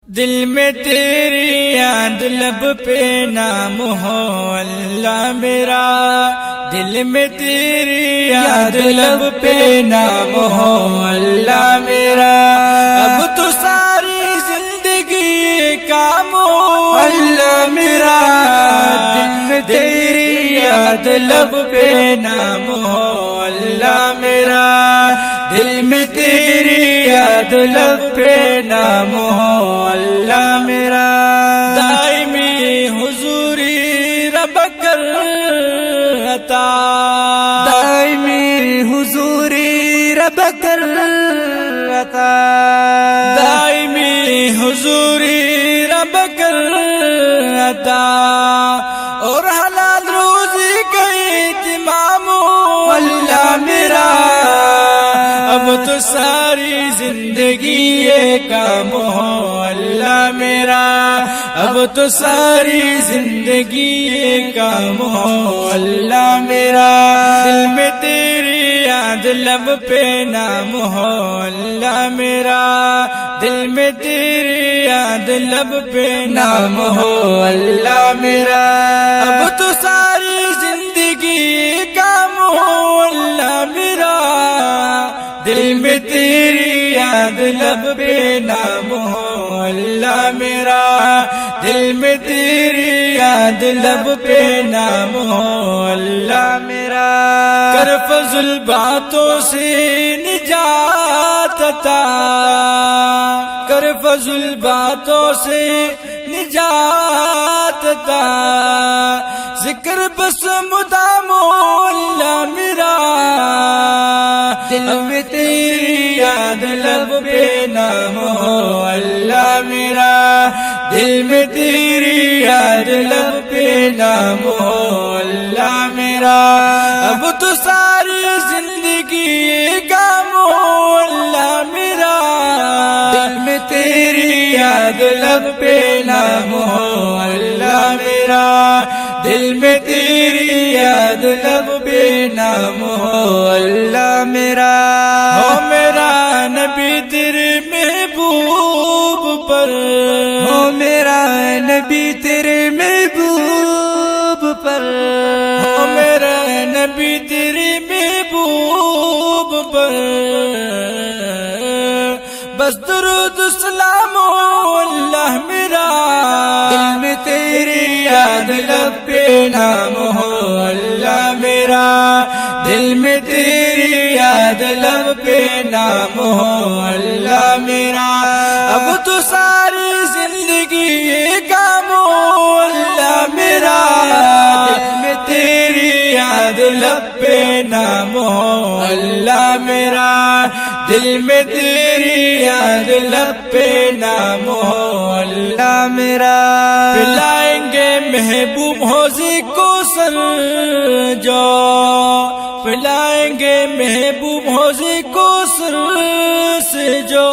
دل میں تیری یاد لب پہ نام ہو اللہ میرا، دل میں تیری یاد لب پہ نام ہو اللہ میرا، اب تو ساری زندگی کام ہو اللہ میرا، دل میں تیری یاد لب پہ نام ہو اللہ میرا، دل میں تیری یاد لب پہ نام ہو اللہ میرا، دائمی حضوری رب کر عطا، دائمی حضوری رب کر عطا، دائمی حضوری رب کر عطا، اور حلال روزی کا اہتمام ہو اللہ میرا، اب تو ساری زندگی یہ کام ہو اللہ میرا، اب تو ساری زندگی یہ کام ہو اللہ میرا، دل میں تیری یاد لب پہ نام ہو اللہ میرا، دل میں تیری یاد لب پہ نام ہو اللہ میرا، اب تو ساری زندگی کام ہو اللہ میرا، دل میں تیری یاد لب پہ نام ہو اللہ میرا، دل میں تیری یاد لب پہ نام ہو اللہ میرا، کر فضل باتوں سے نجات عطا، کر فضل باتوں سے نجات عطا، ذکر بس مدام ہو اللہ میرا، دل میں تیری یاد لب پہ نام ہو اللہ میرا، دل میں تیری یاد لب پہ نام ہو اللہ میرا، اب تو ساری زندگی کام ہو اللہ میرا، دل میں تیری یاد لب پہ نام ہو اللہ میرا، دل میں تیری یاد لب پہ نام ہو اللہ میرا، ہو میرا نبی تیرے محبوب پر، ہو میرا نبی تیرے محبوب پر، ہو میرا نبی تیرے محبوب پر، بس درود سلام ہو اللہ میرا، دل میں تیری یاد لب پہ نام ہو اللہ میرا، دل میں تیری یاد لب پہ نام ہو اللہ میرا، اب تو ساری زندگی یہ کام ہو اللہ میرا، دل میں تیری یاد لب پہ نام ہو اللہ میرا، دل میں تیری یاد لب پہ نام ہو اللہ میرا، پلائیں گے محبوب حوض کوثر جو، پلائیں گے محبوب حوض کوثر سے جو،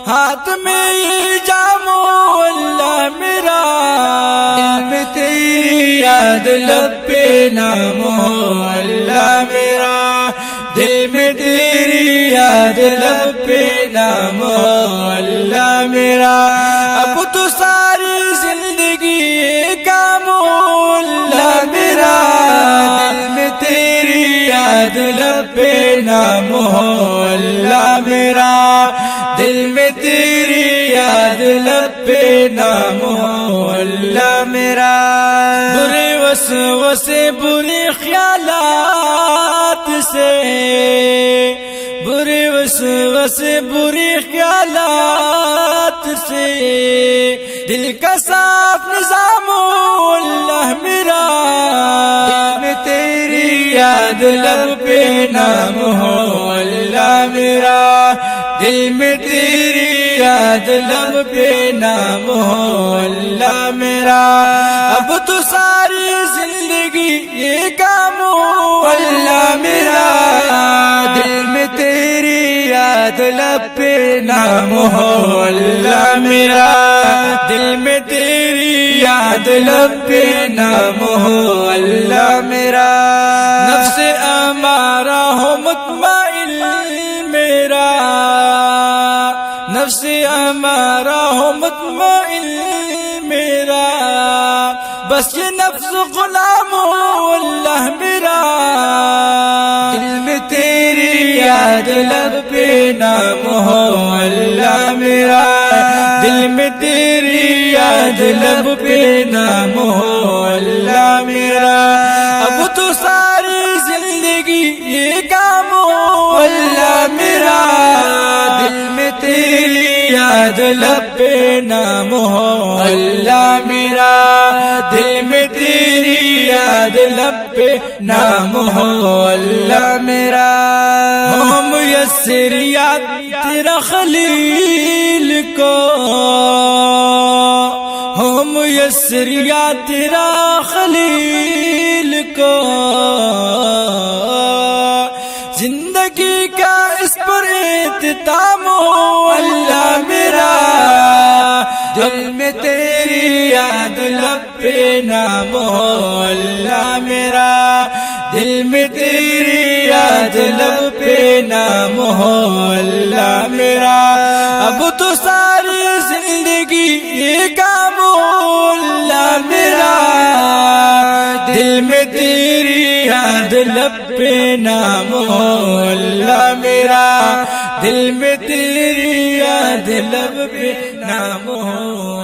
ہاتھ میں یہ جام ہو اللہ میرا، دل میں تیری یاد لب پہ نام ہو اللہ میرا، دل میں تیری یاد لب پہ نام ہو اللہ میرا، اب تو ساری زندگی کام ہو اللہ میرا، دل میں تیری یاد لب پہ نام ہو اللہ میرا، دل میں تیری یاد لب پہ نام ہو اللہ میرا، برے وسوسے برے خیالات سے، برے وسوسے برے خیالات سے، دل کا صاف نظام ہو اللہ میرا، دل میں تیری یاد لب پہ نام ہو اللہ میرا، دل میں تیری یاد لب پہ نام ہو اللہ میرا، اب تو ساری زندگی یہ کام ہو اللہ میرا، دل میں تیری یاد لب پہ نام ہو اللہ میرا، دل میں تیری یاد لب پہ نام ہو اللہ میرا، نفس امارہ ہو مطمئن میرا، نفس امارہ رہو مطمئن میرا، بس یہ نفس غلام ہو اللہ میرا، دل میں تیری یاد لب پہ نام ہو اللہ میرا، دل میں تیری یاد لب پہ نام ہو اللہ میرا، اب تو ساری زندگی یہ کام ہو اللہ میرا، دل میں تیری یاد لب پہ نام ہو اللہ میرا، دل میں تیری یاد لب پہ نام ہو اللہ میرا، ہو میسر یاد تیرا خلیل کو، ہو میسر یاد تیرا خلیل کو، زندگی کا اس پر اختتام ہو اللہ میرا، دل میں تیری یاد لب پہ نام ہو اللہ میرا، دل میں تیری یاد لب پہ نام ہو اللہ میرا، اب تو ساری زندگی یہ کام ہو اللہ میرا، دل میں تیری یاد لب پہ نام ہو اللہ میرا، دل میں تیری یاد لب پہ نام ہو